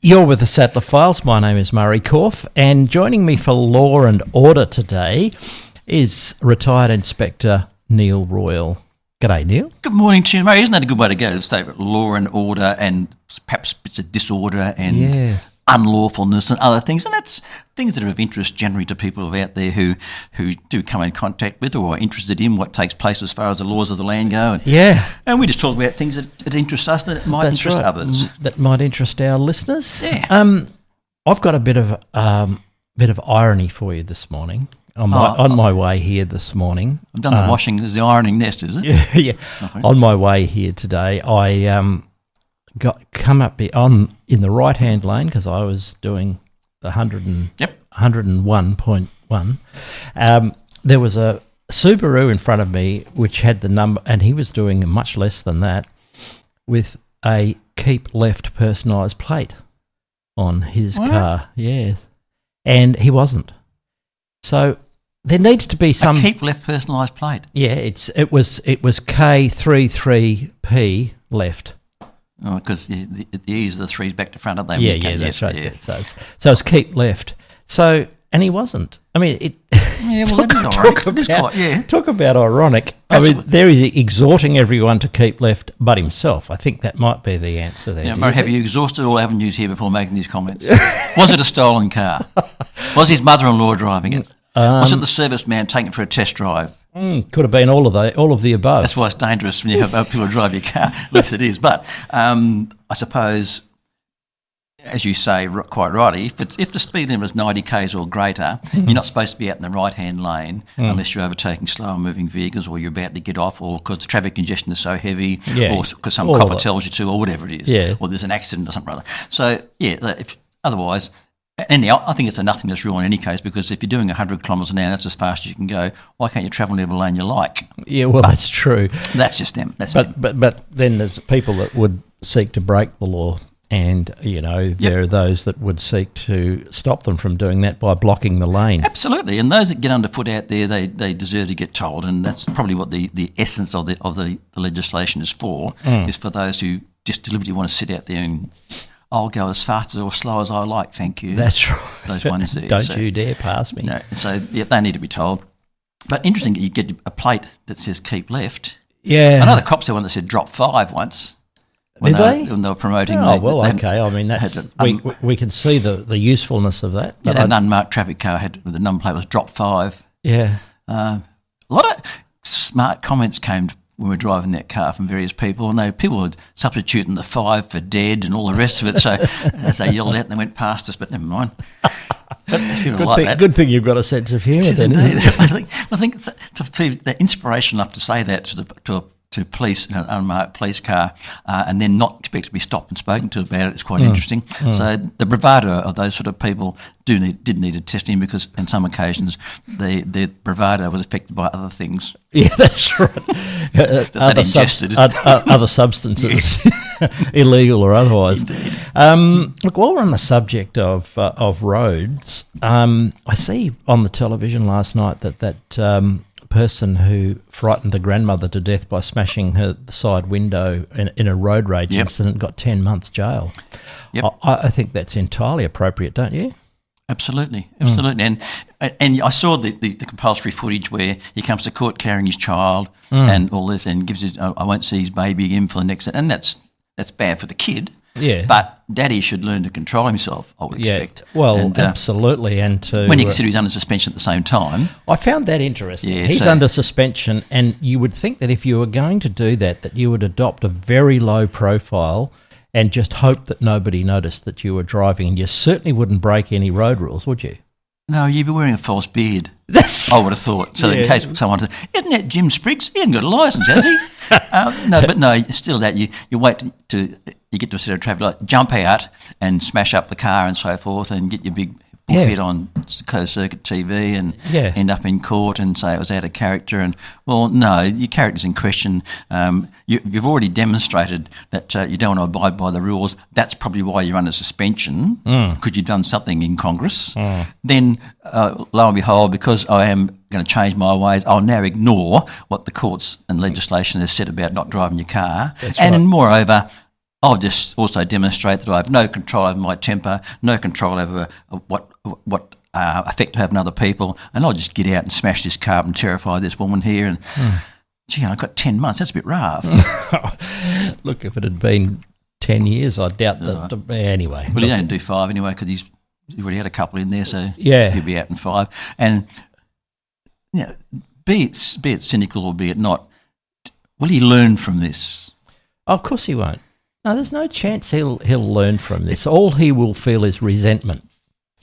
You're with the Sattler Files. My name is Murray Korff, and joining me for Law and Order today is retired Inspector Neil Royle. G'day, Neil. Good morning to you, Murray. Isn't that a good way to go? To say law and order and perhaps bits of disorder and unlawfulness and other things. And that's things that are of interest generally to people out there who do come in contact with or are interested in what takes place as far as the laws of the land go. And we just talk about things that interest us that might interest others. That might interest our listeners. Yeah. I've got a bit of irony for you this morning. On my way here this morning. I've done the washing. There's the ironing nest, is it? Yeah. On my way here today, I come up in the right-hand lane because I was doing the 101.1. There was a Subaru in front of me which had the number, and he was doing much less than that, with a keep left personalised plate on his car. Yes. And he wasn't. So there needs to be some... A keep left personalised plate? Yeah, it was K33P left. Oh, because the E's are the threes back to front, aren't they? Yeah, that's right. Yeah. So it's keep left. So, and he wasn't. I mean, it... Yeah, well, Talk about ironic. Absolutely. I mean, there he's exhorting everyone to keep left but himself. I think that might be the answer there. Yeah, Murray, have you exhausted all avenues here before making these comments? Was it a stolen car? Was his mother-in-law driving it? Was it the serviceman taking it for a test drive? Could have been all of the above. That's why it's dangerous when you have people drive your car. At least it is. But I suppose, as you say quite rightly, if the speed limit is 90 k's or greater, you're not supposed to be out in the right-hand lane unless you're overtaking slower-moving vehicles or you're about to get off or because the traffic congestion is so heavy or because some copper tells you to or whatever it is or there's an accident or something or other. So, otherwise... Anyhow, I think it's a nothingness rule in any case because if you're doing 100 kilometres an hour, that's as fast as you can go. Why can't you travel in whatever lane you like? Yeah, well, that's true. That's just them. But then there's people that would seek to break the law and, there are those that would seek to stop them from doing that by blocking the lane. Absolutely. And those that get underfoot out there, they deserve to get told, and that's probably what the essence of the legislation is for, is for those who just deliberately want to sit out there and... I'll go as fast or slow as I like, thank you. That's right. Those ones there. Don't you dare pass me. No, so they need to be told. But interesting, you get a plate that says keep left. Yeah. I know the cops had one that said drop 5 once. Did they? When they were promoting. Okay. I mean, that's we can see the usefulness of that. But an unmarked traffic car with the number plate was drop 5. Yeah. A lot of smart comments came when we were driving that car from various people, and people were substituting the 5 for dead and all the rest of it. So as they yelled out, and they went past us, but never mind. But good thing you've got a sense of humour. Then, isn't it? I think it's the inspiration enough to say that to police, an unmarked police car, and then not expect to be stopped and spoken to about it is quite interesting. So the bravado of those sort of people did need a testing because on some occasions their bravado was affected by other things. Yeah, that's right. Other substances, illegal or otherwise. Look, while we're on the subject of roads, I see on the television last night that person who frightened the grandmother to death by smashing the side window in a road rage incident got 10 months jail. Yep. I think that's entirely appropriate, don't you? Absolutely. And I saw the compulsory footage where he comes to court carrying his child and all this and gives it, I won't see his baby again for the next, and that's bad for the kid. Yeah. But Daddy should learn to control himself, I would expect. Well, absolutely. And when you consider he's under suspension at the same time. I found that interesting. Yeah, he's under suspension, and you would think that if you were going to do that you would adopt a very low profile and just hope that nobody noticed that you were driving, and you certainly wouldn't break any road rules, would you? No, you'd be wearing a false beard. I would have thought. So in case someone says, isn't that Jim Spriggs? He hasn't got a licence, has he? No, still that you wait to you get to a set of traffic light, jump out and smash up the car and so forth, and get your big bullhead on closed circuit TV and end up in court and say it was out of character. And well, no, your character's in question. You've already demonstrated that you don't want to abide by the rules. That's probably why you're under suspension, because you've done something in Congress. Then, lo and behold, because I am going to change my ways, I'll now ignore what the courts and legislation has said about not driving your car. And moreover, I'll just also demonstrate that I have no control over my temper, no control over what effect I have on other people, and I'll just get out and smash this car and terrify this woman here. And gee, I've got 10 months. That's a bit rough. Look, if it had been 10 years, I doubt that. Anyway. Well, he don't do 5 anyway because he's already had a couple in there, so yeah, he'll be out in 5. And be it cynical or be it not, will he learn from this? Oh, of course he won't. No, there's no chance he'll learn from this. All he will feel is resentment.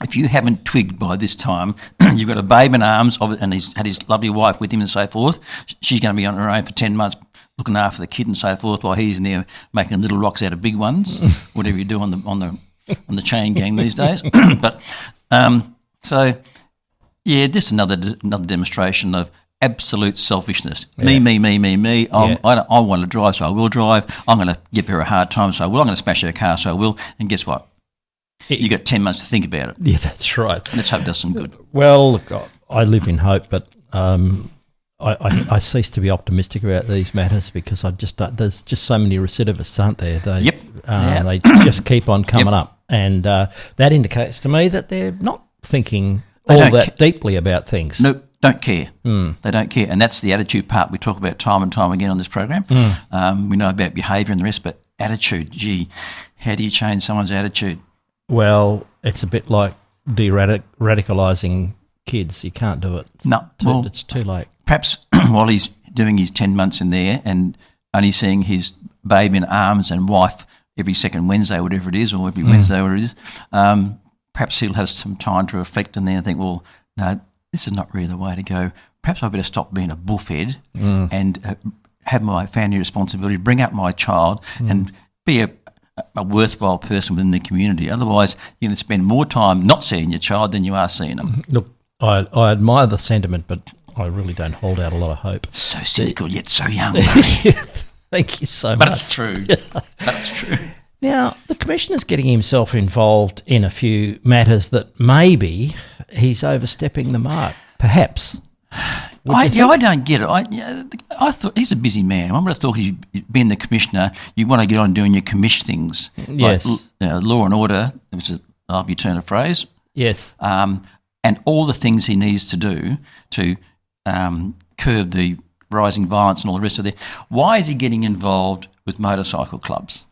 If you haven't twigged by this time, you've got a babe in arms, and he's had his lovely wife with him and so forth. She's going to be on her own for 10 months looking after the kid and so forth while he's in there making little rocks out of big ones, whatever you do on the chain gang these days. But so, yeah, this is another demonstration of absolute selfishness. Yeah. Me. I want to drive, so I will drive. I'm going to give her a hard time, so I will. I'm going to smash her car, so I will. And guess what? You got 10 months to think about it. Yeah, that's right. Let's hope it does some good. Well, look, I live in hope, but I cease to be optimistic about these matters because there's just so many recidivists, aren't there? They just keep on coming up, and that indicates to me that they're not thinking that deeply about things. No, don't care. They don't care, and that's the attitude part we talk about time and time again on this program. We know about behaviour and the rest, but attitude, gee, how do you change someone's attitude? Well, it's a bit like de-radicalising kids. You can't do it. It's too late. Perhaps while he's doing his 10 months in there and only seeing his babe in arms and wife every second Wednesday, whatever it is, or every Wednesday, whatever it is, perhaps he'll have some time to reflect and then think, well, no, this is not really the way to go. Perhaps I better stop being a bullhead and have my family responsibility, bring up my child and be a worthwhile person within the community. Otherwise, you're going to spend more time not seeing your child than you are seeing them. Look, I admire the sentiment, but I really don't hold out a lot of hope. So cynical yet so young. Thank you so much. But it's true. That's true. Now, the Commissioner's getting himself involved in a few matters that maybe he's overstepping the mark, perhaps. I don't get it. I thought he's a busy man. I would have thought he'd been the Commissioner. You want to get on doing your commish things. Yes. Like, law and order, it was a turn of phrase. Yes. And all the things he needs to do to curb the rising violence and all the rest of it. Why is he getting involved with motorcycle clubs?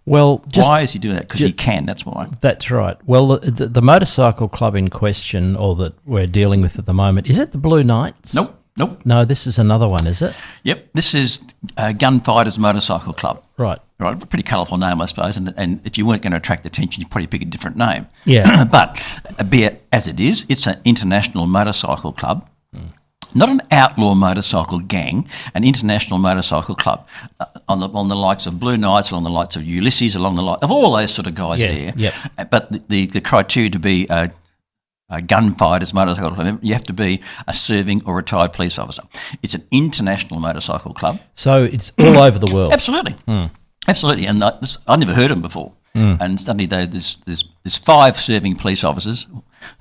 Well, why is he doing that? Because he can, that's why. That's right. Well, the motorcycle club in question, or that we're dealing with at the moment, is it the Blue Knights? Nope. No, this is another one, is it? Yep, this is Gunfighters Motorcycle Club. Right. Pretty colourful name, I suppose, and if you weren't going to attract attention, you'd probably pick a different name. Yeah. But be it as it is, it's an international motorcycle club. Not an outlaw motorcycle gang, an international motorcycle club on the likes of Blue Knights, along the likes of Ulysses, along the likes of all those sort of guys there. Yep. But the criteria to be a gunfighters motorcycle club, you have to be a serving or retired police officer. It's an international motorcycle club. So it's all over the world. Absolutely. Absolutely. And I never heard of them before. And suddenly there's 5 serving police officers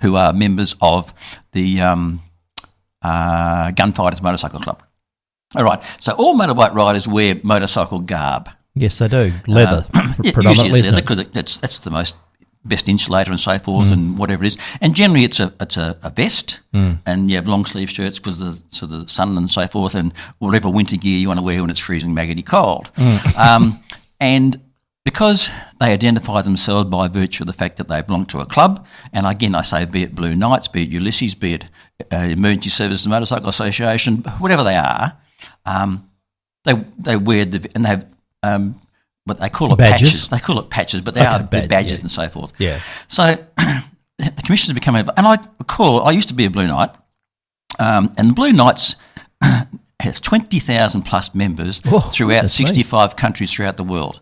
who are members of the Gunfighters Motorcycle Club. All right, so all motorbike riders wear motorcycle garb. Yes, they do. Leather, predominantly. Usually it's leather because that's the best insulator and so forth and whatever it is. And generally it's a vest and you have long sleeve shirts because of the sun and so forth, and whatever winter gear you want to wear when it's freezing maggoty cold. And because they identify themselves by virtue of the fact that they belong to a club, and again I say be it Blue Knights, be it Ulysses, be it Emergency Services Motorcycle Association, whatever they are, they wear and they have what they call it patches. They call it patches, but they're badges and so forth. Yeah. So the Commissioners are becoming, and I used to be a Blue Knight, and the Blue Knights has 20,000 plus members throughout 65 countries throughout the world.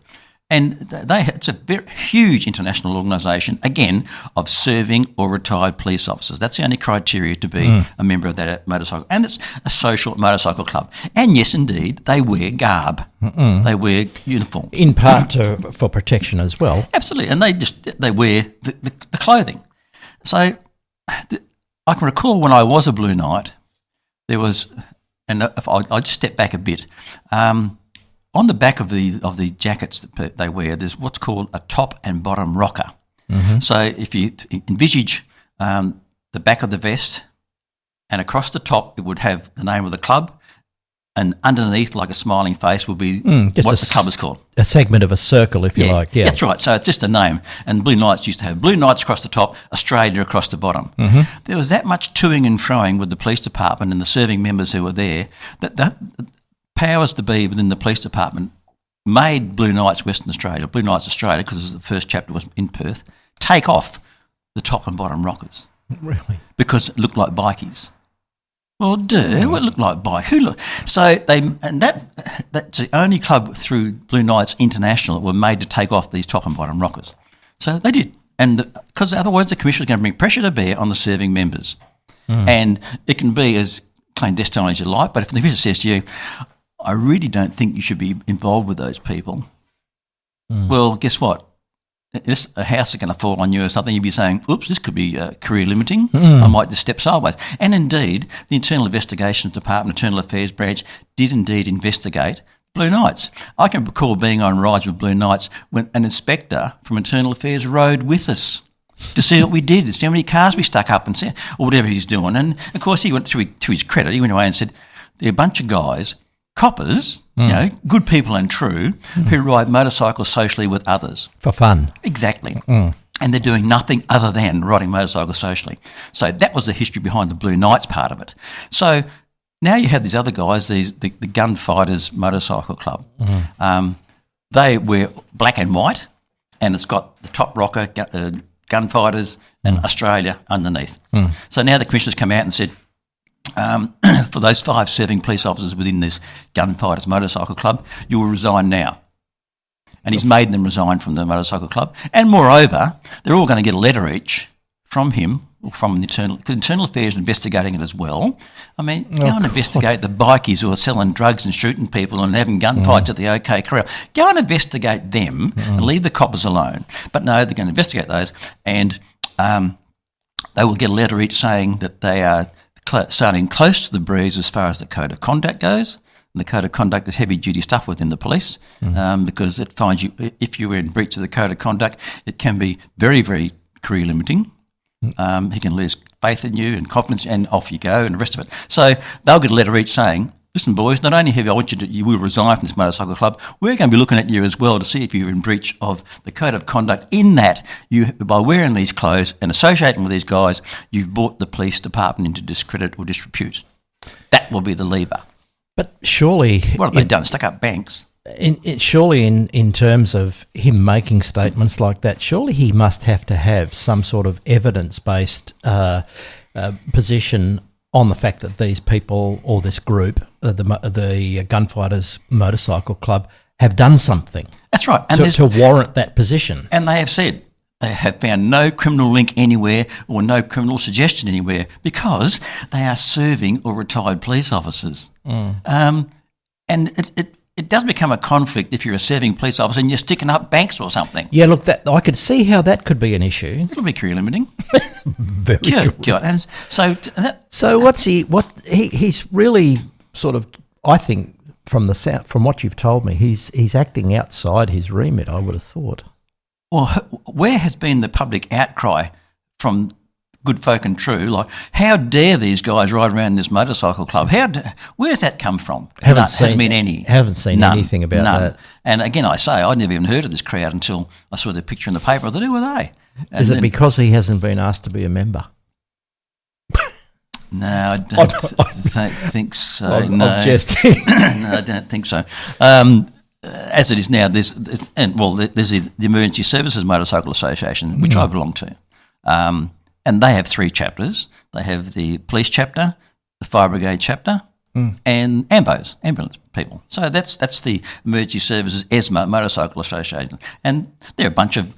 And it's a very huge international organisation, again, of serving or retired police officers. That's the only criteria to be a member of that motorcycle. And it's a social motorcycle club. And yes, indeed, they wear garb. They wear uniforms. In part for protection as well. Absolutely. And they wear the clothing. So I can recall when I was a Blue Knight, there was, and if I'll just step back a bit, on the back of the jackets that they wear, there's what's called a top and bottom rocker. Mm-hmm. So if you envisage the back of the vest, and across the top it would have the name of the club, and underneath, like a smiling face, will be what the club is called. A segment of a circle, if you like. Yeah, that's right. So it's just a name. And Blue Knights used to have Blue Knights across the top, Australia across the bottom. Mm-hmm. There was that much toing and froing with the police department and the serving members who were there that powers to be within the police department made Blue Knights Western Australia, Blue Knights Australia, because the first chapter was in Perth, take off the top and bottom rockers. Really? Because it looked like bikies. Well, it looked like bike. So that's the only club through Blue Knights International that were made to take off these top and bottom rockers. So they did, and because otherwise the commission was going to bring pressure to bear on the serving members, and it can be as clandestine as you like. But if the commission says to you, "I really don't think you should be involved with those people," well, guess what? If a house is going to fall on you or something, you'd be saying, oops, this could be career limiting. I might just step sideways. And indeed, the Internal Investigations Department, Internal Affairs Branch, did indeed investigate Blue Knights. I can recall being on rides with Blue Knights when an inspector from Internal Affairs rode with us to see what we did, to see how many cars we stuck up and see, or whatever he's doing. And, of course, he went to his credit, he went away and said, they're a bunch of guys, coppers, good people and true, who ride motorcycles socially with others. For fun. Exactly. And they're doing nothing other than riding motorcycles socially. So that was the history behind the Blue Knights part of it. So now you have these other guys, the Gunfighters Motorcycle Club. They wear black and white, and it's got the top rocker, Gunfighters and Australia underneath. So now the commissioners come out and said, for those 5 serving police officers within this Gunfighters Motorcycle Club, you will resign now. And he's made them resign from the motorcycle club. And moreover, they're all going to get a letter each from him, or from the Internal Affairs investigating it as well. I mean, go and investigate the bikies who are selling drugs and shooting people and having gunfights at the OK Corral. Go and investigate them and leave the coppers alone. But no, they're going to investigate those, and they will get a letter each saying that they are starting close to the breeze as far as the code of conduct goes. And the code of conduct is heavy-duty stuff within the police because it finds you, if you were in breach of the code of conduct, it can be very, very career limiting. He can lose faith in you and confidence, and off you go, and the rest of it. So they'll get a letter each saying, listen, boys, not only have I want you will resign from this motorcycle club, we're going to be looking at you as well to see if you're in breach of the code of conduct, in that you, by wearing these clothes and associating with these guys, you've brought the police department into discredit or disrepute. That will be the lever. But surely... What have they done? Stuck up banks? Surely in terms of him making statements like that, surely he must have to have some sort of evidence-based position on the fact that these people, or this group, the Gunfighters Motorcycle Club, have done something. That's right. And to warrant that position. And they have said they have found no criminal link anywhere or no criminal suggestion anywhere because they are serving or retired police officers. And it does become a conflict if you're a serving police officer and you're sticking up banks or something. Yeah, look, that I could see how that could be an issue. It'll be career limiting. Very good. And so what's he's really sort of, I think, from what you've told me, he's acting outside his remit, I would have thought. Well, where has been the public outcry from good folk and true? Like, how dare these guys ride around this motorcycle club? Where's that come from? Hasn't been any. Haven't seen anything about that. And again, I say, I'd never even heard of this crowd until I saw their picture in the paper. I thought, who are they? Is it because he hasn't been asked to be a member? No, I don't think so. I'm jesting. No, I don't think so. As it is now, there's the Emergency Services Motorcycle Association, which I belong to. And they have 3 chapters. They have the police chapter, the fire brigade chapter, and AMBOs, ambulance people. So that's the Emergency Services ESMA Motorcycle Association. And they're a bunch of,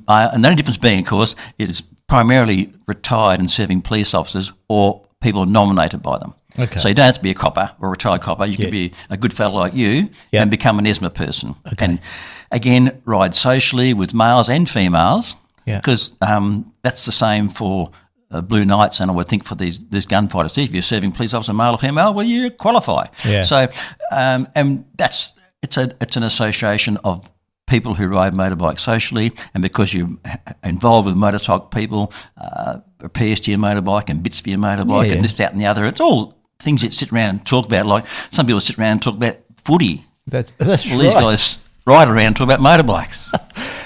and the only difference being, of course, it is primarily retired and serving police officers or people nominated by them. Okay. So you don't have to be a copper or a retired copper. You can be a good fellow like you and become an ESMA person. Okay. And again, ride socially with males and females. Yeah, because that's the same for Blue Knights, and I would think for these Gunfighters. If you're serving police officer, male or female, well, you qualify. Yeah. So, and that's it's an association of people who ride motorbikes socially, and because you're involved with motorcycle people, repairs to your motorbike and bits for your motorbike and this, that and the other, it's all things that sit around and talk about. Like some people sit around and talk about footy. That's These guys ride around and talk about motorbikes.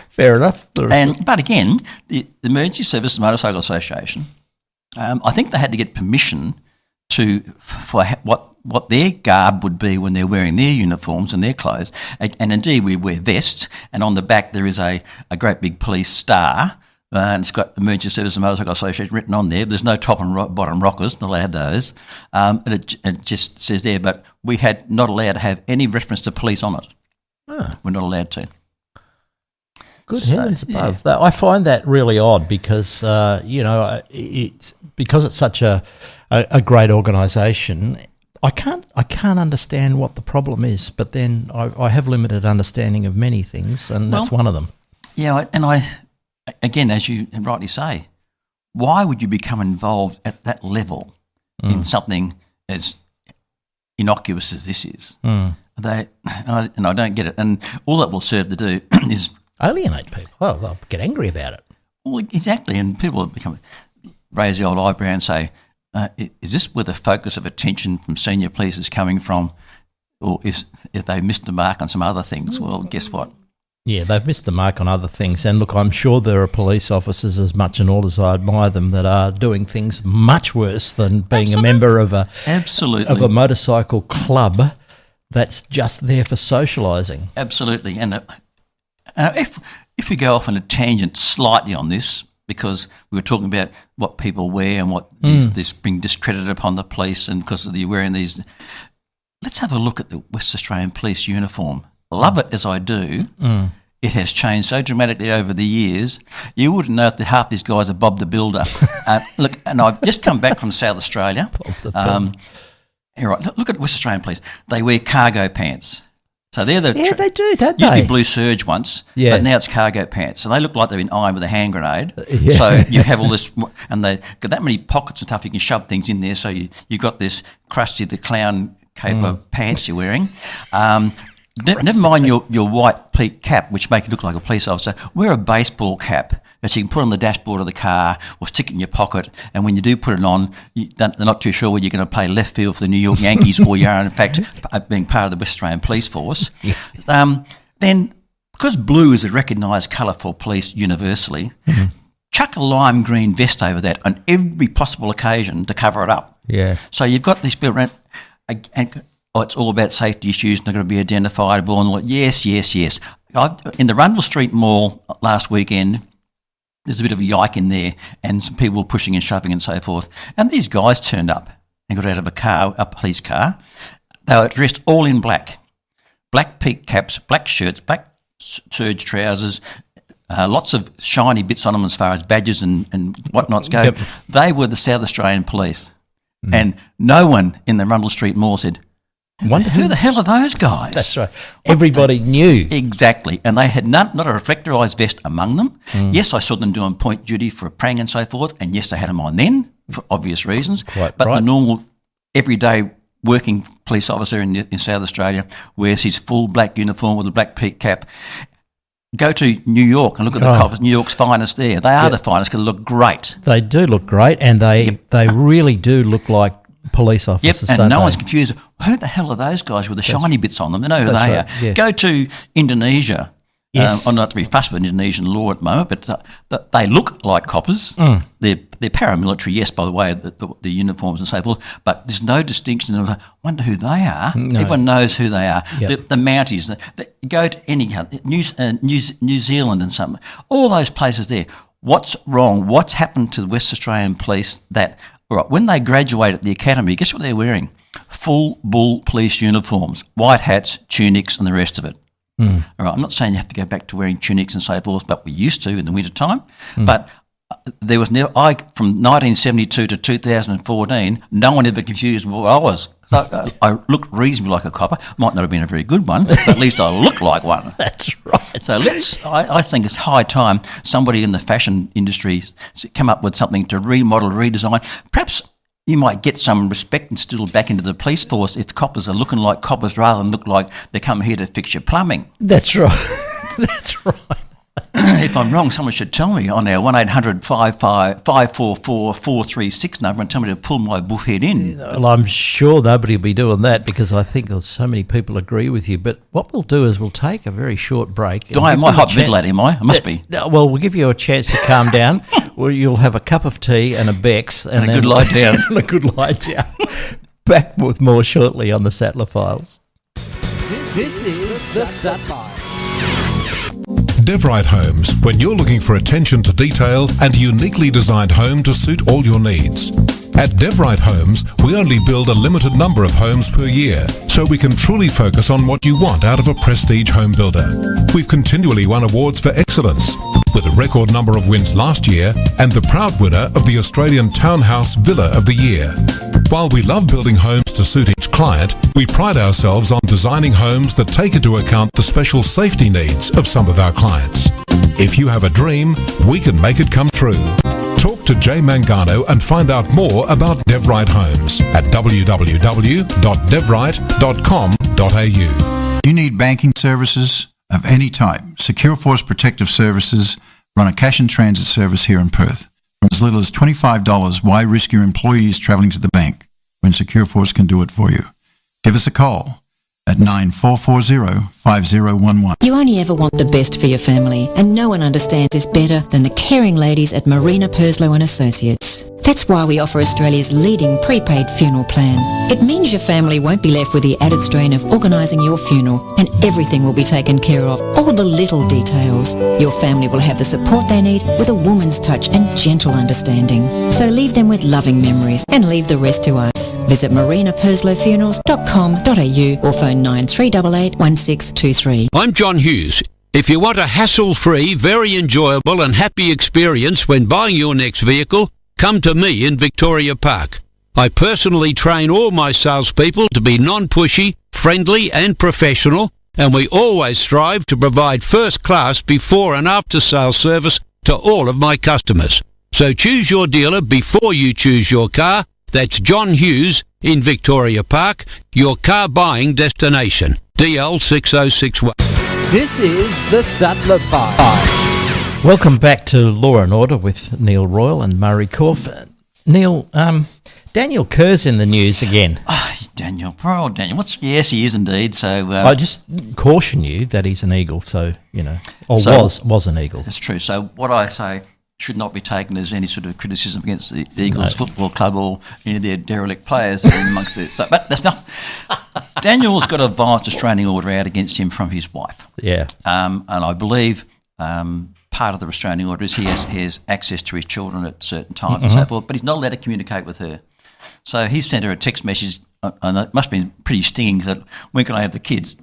Fair enough. But again, the Emergency Services Motorcycle Association, I think they had to get permission for what their garb would be when they're wearing their uniforms and their clothes. And indeed, we wear vests, and on the back there is a great big police star, and it's got Emergency Services Motorcycle Association written on there. There's no top and bottom rockers, not allowed those. And it just says there, but we had not allowed to have any reference to police on it. We're not allowed to. Good heavens above. Yeah. I find that really odd because, because it's such a great organisation, I can't understand what the problem is, but then I have limited understanding of many things, and that's one of them. Yeah, and again, as you rightly say, why would you become involved at that level in something as innocuous as this is? And I don't get it. And all that will serve to do is alienate people. Oh, they'll get angry about it. Well, exactly, and people raise the old eyebrow and say, is this where the focus of attention from senior police is coming from, or if they missed the mark on some other things? Well, guess what? Yeah, they've missed the mark on other things. And look, I'm sure there are police officers, as much and all as I admire them, that are doing things much worse than being a member of a motorcycle club that's just there for socialising. Absolutely. And if we go off on a tangent slightly on this, because we were talking about what people wear and what this being discredited upon the police, and because of the wearing these, let's have a look at the West Australian Police uniform. Love it as I do. It has changed so dramatically over the years. You wouldn't know that half these guys are Bob the Builder. Look, and I've just come back from South Australia. Look at West Australian Police. They wear cargo pants. So they're the they do, don't they? Used to be blue serge once, but now it's cargo pants. So they look like they've been ironed with a hand grenade. So you have all this, and they've got that many pockets and stuff. You can shove things in there. So you've got this Krusty the Clown caper pants you're wearing. Never mind your white peak cap, which make you look like a police officer. Wear a baseball cap that you can put on the dashboard of the car or stick it in your pocket. And when you do put it on, they're not too sure whether you're going to play left field for the New York Yankees or you are, in fact, being part of the West Australian Police Force. Then, because blue is a recognised colour for police universally, chuck a lime green vest over that on every possible occasion to cover it up. Yeah. So you've got this bit around, and it's all about safety issues, not going to be identifiable. And yes. In the Rundle Street Mall last weekend, there's a bit of a yike in there, and some people pushing and shoving and so forth. And these guys turned up and got out of a police car. They were dressed all in black peak caps, black shirts, black serge trousers, lots of shiny bits on them as far as badges and whatnots go. Yep. They were the South Australian Police. And no one in the Rundle Street Mall said, who the hell are those guys? That's right. Everybody knew. Exactly. And they had not a reflectorised vest among them. Yes, I saw them doing point duty for a prang and so forth, and yes, they had them on then for obvious reasons. The normal, everyday working police officer in South Australia wears his full black uniform with a black peak cap. Go to New York and look at the cops, New York's finest there. They are the finest because they look great. They do look great, and they really do look like police officers. And no one's confused. Who the hell are those guys with the shiny bits on them? They know who they are. Yeah. Go to Indonesia. Yes. I'm not to be fussed with Indonesian law at the moment, but they look like coppers. They're paramilitary, yes, by the way, the uniforms and so forth, but there's no distinction. I wonder who they are. No. Everyone knows who they are. Yep. The Mounties. Go to any country, New Zealand and something. All those places there. What's wrong? What's happened to the West Australian Police that... All right, when they graduate at the academy, guess what they're wearing? Full bull police uniforms, white hats, tunics and the rest of it. All right, I'm not saying you have to go back to wearing tunics and so forth, but we used to in the winter time. But there was never, from 1972 to 2014, no one ever confused what I was. So I looked reasonably like a copper. Might not have been a very good one, but at least I looked like one. That's right. So I think it's high time somebody in the fashion industry come up with something to remodel, redesign. Perhaps you might get some respect instilled back into the police force if the coppers are looking like coppers rather than look like they come here to fix your plumbing. That's right. That's right. If I'm wrong, someone should tell me on our 1-800-544-436 number and tell me to pull my buff head in. Well, I'm sure nobody will be doing that because I think there's so many people agree with you. But what we'll do is we'll take a very short break. Am I hot middle am I? I must be. Well, we'll give you a chance to calm down. Well, you'll have a cup of tea and a Bex. And a good lie down. And a good lie down. Back with more shortly on the Sattler Files. This is the Sattler. DevWright Homes, when you're looking for attention to detail and a uniquely designed home to suit all your needs. At DevWright Homes, we only build a limited number of homes per year, so we can truly focus on what you want out of a prestige home builder. We've continually won awards for excellence, with a record number of wins last year and the proud winner of the Australian Townhouse Villa of the Year. While we love building homes to suit each client, we pride ourselves on designing homes that take into account the special safety needs of some of our clients. If you have a dream, we can make it come true. Talk to Jay Mangano and find out more about DevWright Homes at www.devwright.com.au. You need banking services of any type. Secure Force Protective Services run a cash and transit service here in Perth. From as little as $25, why risk your employees travelling to the bank when Secure Force can do it for you? Give us a call at 9440-5011. You only ever want the best for your family, and no one understands this better than the caring ladies at Marina Perslow and Associates. That's why we offer Australia's leading prepaid funeral plan. It means your family won't be left with the added strain of organising your funeral, and everything will be taken care of, all the little details. Your family will have the support they need with a woman's touch and gentle understanding. So leave them with loving memories and leave the rest to us. Visit marinaperslowfunerals.com.au or phone 9388 1623. I'm John Hughes. If you want a hassle-free, very enjoyable and happy experience when buying your next vehicle, come to me in Victoria Park. I personally train all my salespeople to be non-pushy, friendly and professional, and we always strive to provide first-class before and after-sales service to all of my customers. So choose your dealer before you choose your car. That's John Hughes in Victoria Park, your car buying destination. DL 6061. This is the Sattler Files. Welcome back to Law and Order with Neil Royle and Murray Korff. Neil, Daniel Kerr's in the news again. Oh, Daniel, poor old Daniel. Yes, he is indeed. So I just caution you that he's an Eagle, so, you know, or was an Eagle. That's true. So what I say should not be taken as any sort of criticism against the Eagles Football Club or any of their derelict players amongst it. So, but that's not. Daniel's got a violence restraining order out against him from his wife. Yeah. And I believe part of the restraining order is he has access to his children at certain times and so forth, but he's not allowed to communicate with her. So he sent her a text message, and it must have been pretty stinging, that when can I have the kids?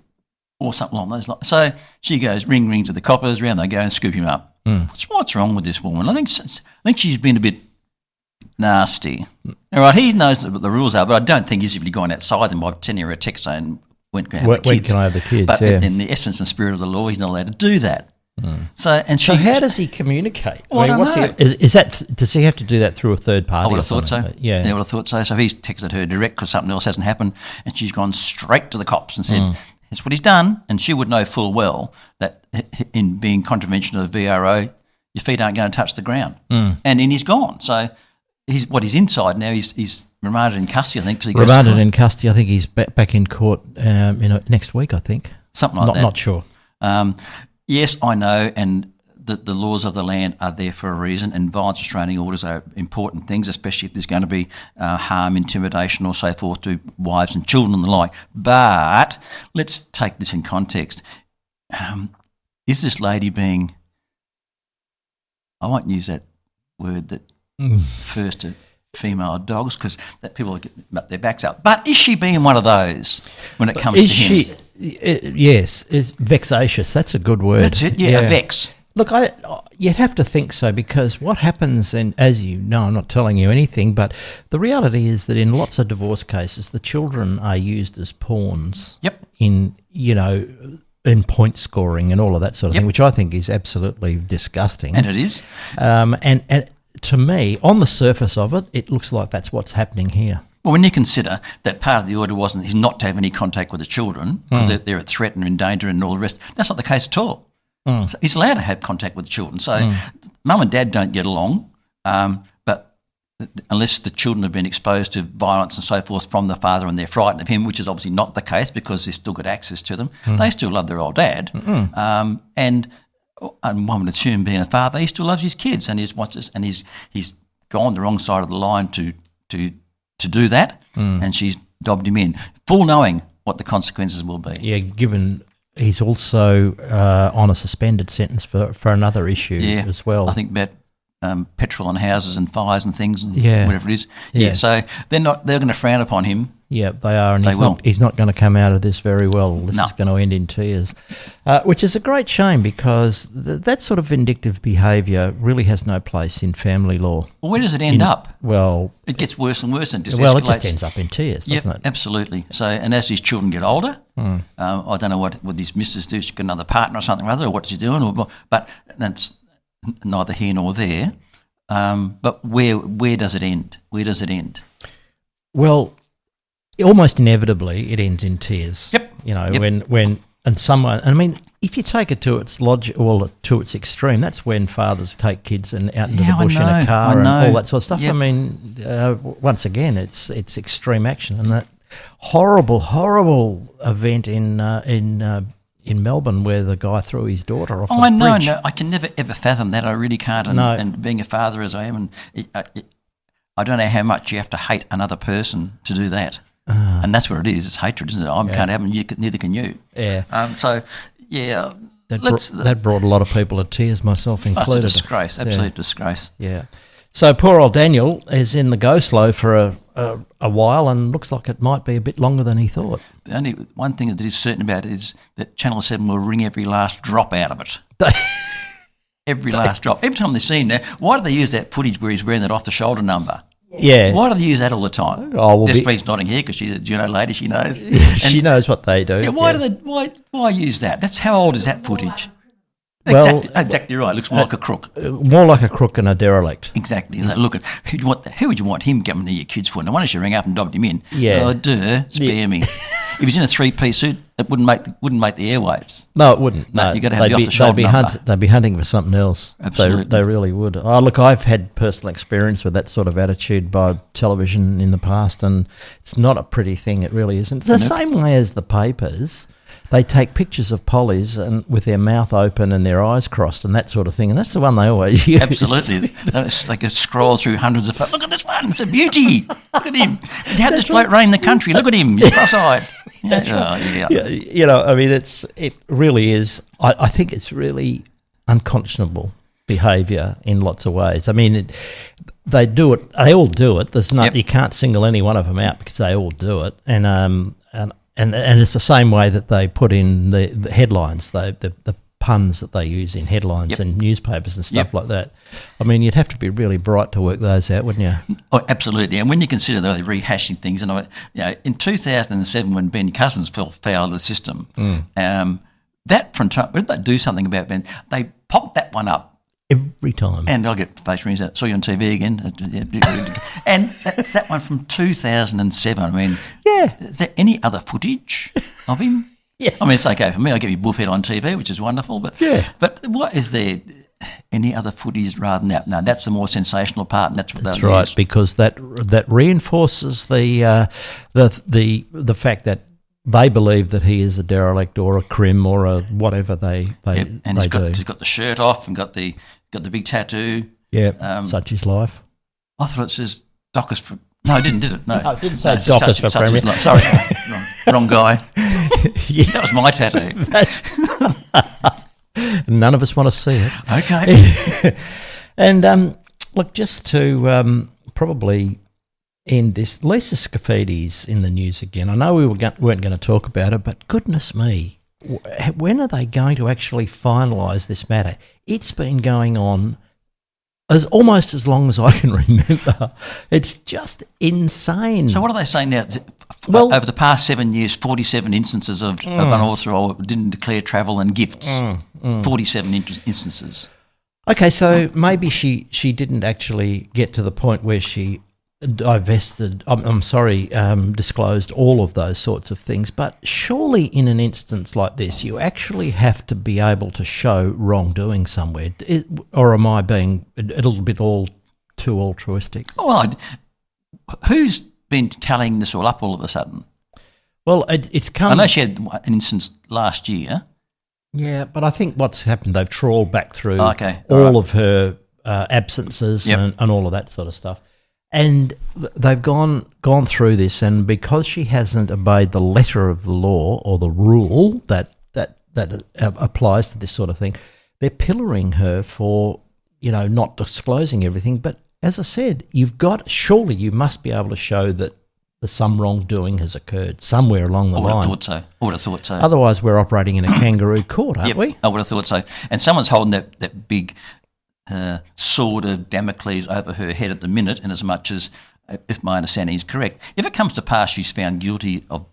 Or something along those lines. So she goes, ring to the coppers, round they go and scoop him up. What's wrong with this woman? I think she's been a bit nasty. All right, he knows what the rules are, but I don't think he's really gone outside them by sending her a text saying, when can I have the kids? When can I have the kids, But yeah. in the essence and spirit of the law, he's not allowed to do that. So how does he communicate? Well, I don't know. Does he have to do that through a third party? I would have thought so. Yeah. I would have thought so. So he's texted her direct because something else hasn't happened, and she's gone straight to the cops and said, that's what he's done. And she would know full well that in being contravention of the VRO, your feet aren't going to touch the ground. And he's gone. So he's inside now. He's remanded in custody, I think. Remanded in custody. I think he's back in court next week, I think. Something like that. Not sure. Yes, I know, and the laws of the land are there for a reason, and violence restraining orders are important things, especially if there's going to be harm, intimidation or so forth to wives and children and the like. But let's take this in context. Is this lady being, I won't use that word that refers to female dogs because that people are getting their backs up, but is she being one of those when it comes to him? Yes, it's vexatious. That's a good word. That's it, yeah. A vex. Look, you'd have to think so, because what happens, and as you know, I'm not telling you anything, but the reality is that in lots of divorce cases, the children are used as pawns. Yep. In point scoring and all of that sort of thing, which I think is absolutely disgusting. And it is. And to me, on the surface of it, it looks like that's what's happening here. Well, when you consider that part of the order he's not to have any contact with the children because they're a threat and in danger and all the rest, that's not the case at all. So he's allowed to have contact with the children. So mum and dad don't get along, but unless the children have been exposed to violence and so forth from the father and they're frightened of him, which is obviously not the case because they've still got access to them, they still love their old dad. And one would assume, being a father, he still loves his kids and he's gone the wrong side of the line to do that, and she's dobbed him in, full knowing what the consequences will be. Yeah, given he's also on a suspended sentence for another issue as well. I think about petrol on houses and fires and things and whatever it is. Yeah. So they're going to frown upon him. Yeah, they are, and he's not going to come out of this very well. This is going to end in tears, which is a great shame because that sort of vindictive behaviour really has no place in family law. Well, where does it end up? Well, it gets worse and worse and just well, escalates. it just ends up in tears, doesn't it? Absolutely. So, and as his children get older, I don't know what his missus do. She's got another partner or something or other, or what she's doing, but that's neither here nor there. But where does it end? Where does it end? Well, almost inevitably, it ends in tears. Yep. You know, when someone, I mean, if you take it to its to its extreme, that's when fathers take kids and out into the bush in a car and all that sort of stuff. Yep. I mean, once again, it's extreme action, and that horrible event in Melbourne where the guy threw his daughter off a bridge. No, I can never ever fathom that. I really can't. And being a father as I am, I don't know how much you have to hate another person to do that. And that's what it is. It's hatred, isn't it? I can't have it, neither can you. Yeah. That brought a lot of people to tears, myself included. That's a disgrace, absolute disgrace. Yeah. So poor old Daniel is in the go-slow for a while and looks like it might be a bit longer than he thought. The only one thing that is certain about it is that Channel 7 will wring every last drop out of it. Every last drop. Every time they see him now, why do they use that footage where he's wearing that off-the-shoulder number? Yeah. Why do they use that all the time? Desple's nodding here because she's a Juno lady, she knows. She knows what they do. Yeah, why use that? That's how old is that footage? Well, exactly right. Looks more like a crook. More like a crook and a derelict. Exactly. Like, look at who would you want him coming to your kids for? No wonder she rang up and dobbed him in. Yeah. Oh, spare me. If he's in a three-piece suit, it wouldn't make the airwaves. No, it wouldn't. No, you got to have the off-the-shoulder number. They'd be hunting for something else. Absolutely. They really would. Oh, look, I've had personal experience with that sort of attitude by television in the past, and it's not a pretty thing. It really isn't. It's the same way as the papers. They take pictures of pollies and with their mouth open and their eyes crossed and that sort of thing, and that's the one they always use. Absolutely. They could scroll through hundreds of... Look at this one. It's a beauty. Look at him. You had this bloke reign the country. Look at him. He's cross-eyed. Yeah. You know, I mean, it really is... I think it's really unconscionable behaviour in lots of ways. I mean, they do it. They all do it. There's not... You can't single any one of them out because they all do it. And it's the same way that they put in the headlines, the puns that they use in headlines and newspapers and stuff like that. I mean, you'd have to be really bright to work those out, wouldn't you? Oh, absolutely. And when you consider they're rehashing things, and in 2007 when Ben Cousins fell foul of the system, that from time, did they do something about Ben? They popped that one up. Every time. And I'll get face rings out. Saw you on TV again. And that's that one from 2007. I mean, is there any other footage of him? Yeah. I mean, it's okay for me. I get my bullhead on TV, which is wonderful. But what is there any other footage rather than that? No, that's the more sensational part, and that's what they'll right, use. Because that reinforces the fact that they believe that he is a derelict or a crim or a whatever they and do. He's got the shirt off and got the big tattoo. Yeah, such is life. I thought it says Dockers for... No, I didn't, did it? No, it didn't say Dockers for Premier. Sorry, wrong guy. That was my tattoo. None of us want to see it. Okay. And look, just to probably end this, Lisa Scafidi's in the news again. I know we weren't going to talk about it, but goodness me, when are they going to actually finalise this matter? It's been going on almost as long as I can remember. It's just insane. So what are they saying now? Well, over the past 7 years, 47 instances of unauthorised didn't declare travel and gifts. 47 instances. Okay, so maybe she didn't actually get to the point where she disclosed all of those sorts of things. But surely in an instance like this, you actually have to be able to show wrongdoing somewhere. Or am I being a little bit all too altruistic? Well, who's been tallying this all up all of a sudden? Well, it's come... I know she had an instance last year. Yeah, but I think what's happened, they've trawled back through all of her absences and all of that sort of stuff. And they've gone through this, and because she hasn't obeyed the letter of the law or the rule that applies to this sort of thing, they're pillorying her for, not disclosing everything. But as I said, you must be able to show that some wrongdoing has occurred somewhere along the line. I would have thought so. Otherwise, we're operating in a kangaroo court, aren't we? I would have thought so. And someone's holding that big sword of Damocles over her head at the minute, in as much as, if my understanding is correct, if it comes to pass she's found guilty of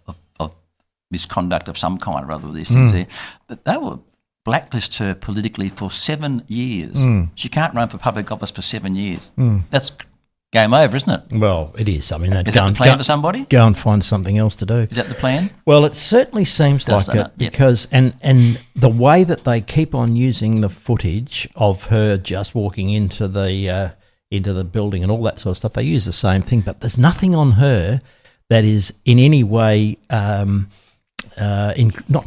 misconduct of some kind or other with these things there, but they will blacklist her politically for 7 years. She can't run for public office for 7 years. That's game over, isn't it? Well, it is. I mean, is that the plan for somebody? Go and find something else to do. Is that the plan? Well, it certainly seems like it because, and the way that they keep on using the footage of her just walking into the building and all that sort of stuff, they use the same thing, but there's nothing on her that is in any way not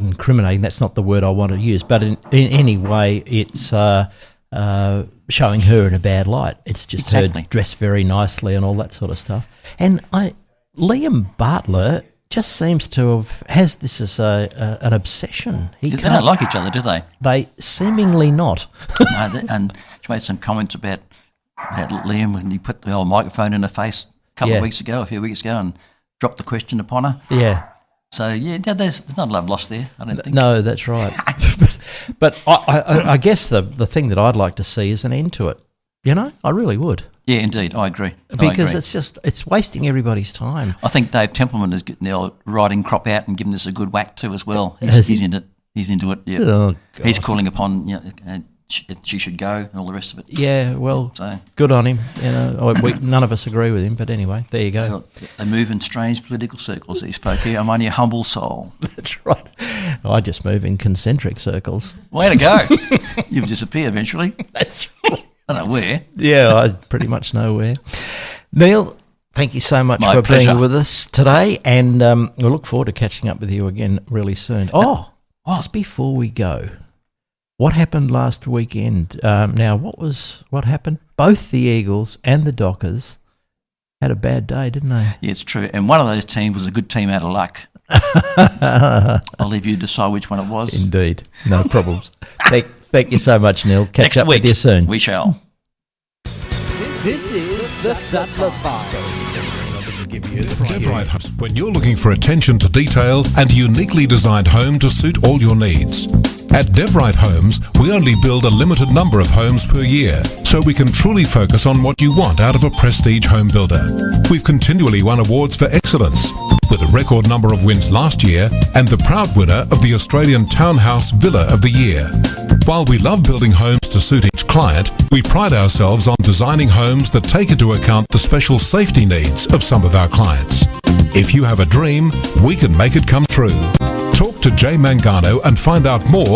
incriminating. That's not the word I want to use, but in any way, it's showing her in a bad light. It's just her dressed very nicely and all that sort of stuff. And Liam Bartler just seems to has this as an obsession. They don't like each other, do they? They seemingly not. No, and she made some comments about Liam when he put the old microphone in her face a few weeks ago, and dropped the question upon her. Yeah. So, there's not love lost there, I don't think. No, that's right. But I guess the thing that I'd like to see is an end to it. I really would. Yeah, indeed, I agree. Because it's wasting everybody's time. I think Dave Templeman is getting the old riding crop out and giving this a good whack too as well. He's into it, yeah. Oh, he's calling upon, she should go and all the rest of it. Yeah, well, good on him. None of us agree with him, but anyway, there you go. They move in strange political circles, these folk here. I'm only a humble soul. That's right. I just move in concentric circles. Way to go. You'll disappear eventually. That's right. I don't know where. Yeah, I pretty much know where. Neil, thank you so much for being with us today, and we'll look forward to catching up with you again really soon. Just before we go, what happened last weekend? Now, what happened? Both the Eagles and the Dockers had a bad day, didn't they? Yeah, it's true. And one of those teams was a good team out of luck. I'll leave you to decide which one it was. Indeed. No problems. Thank you so much, Neil. Catch Next up week, with you soon. We shall. This is the Sattler Files. When you're looking for attention to detail and a uniquely designed home to suit all your needs. At DevRight Homes, we only build a limited number of homes per year, so we can truly focus on what you want out of a prestige home builder. We've continually won awards for excellence, with a record number of wins last year and the proud winner of the Australian Townhouse Villa of the Year. While we love building homes to suit each client, we pride ourselves on designing homes that take into account the special safety needs of some of our clients. If you have a dream, we can make it come true. Talk to Jay Mangano and find out more